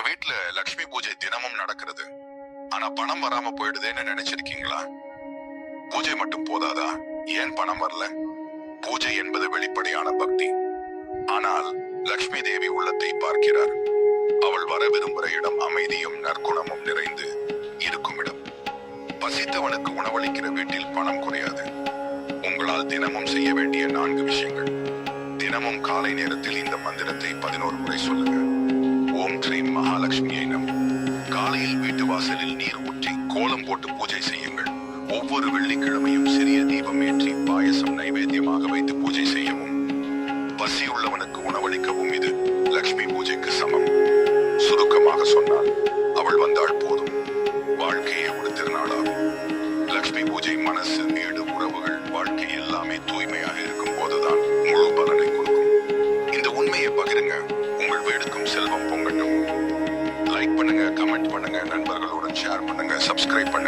வீட்டுல லட்சுமி பூஜை தினமும் நடக்கிறது. ஆனா பணம் வராம போயிடுதேன்னு நினைச்சிருக்கீங்களா? பூஜை மட்டும் போதாதா? ஏன் பணம் வரல? பூஜை என்பது வெளிப்படையான பக்தி. ஆனால் லட்சுமி தேவி உள்ளத்தை பார்க்கிறார். அவள் வர விரும்புகிற இடம் அமைதியும் நற்குணமும் நிறைந்து இருக்கும் இடம். பசித்தவனுக்கு உணவளிக்கிற வீட்டில் பணம் குறையாது. உங்களால் தினமும் செய்ய வேண்டிய 4 விஷயங்கள். தினமும் காலை நேரத்தில் இந்த மந்திரத்தை 11 முறை சொல்லுங்க. ஓம் ஸ்ரீம் மகாலட்சுமியை நம. காலையில் வீட்டு வாசலில் நீர் ஊற்றி கோலம் போட்டு பூஜை செய்யுங்கள். ஒவ்வொரு வெள்ளிக்கிழமையும் சிறிய தீபம் ஏற்றி பாயசம் நைவேத்தியமாக வைத்து பூஜை செய்யவும். பசி உள்ளவனுக்கு உணவளிக்கவும் இது லட்சுமி பூஜைக்கு சமம். சுருக்கமாக சொன்னால், அவள் வந்தால் போதும், வாழ்க்கையே ஒரு திருநாளாகும். லட்சுமி பூஜை மனசு, வீடு, உறவுகள், வாழ்க்கை எல்லாமே தூய்மையாக இருக்கும் போதுதான் முழு பலனை கொடுக்கும். இந்த உண்மையை பகிருங்க. உங்கள் வீடுக்கும் செல்வம் பொங்கட்டும். லைக் பண்ணுங்க, கமெண்ட் பண்ணுங்க, நண்பர்களுடன் ஷேர் பண்ணுங்க, சப்ஸ்கிரைப் பண்ணுங்க.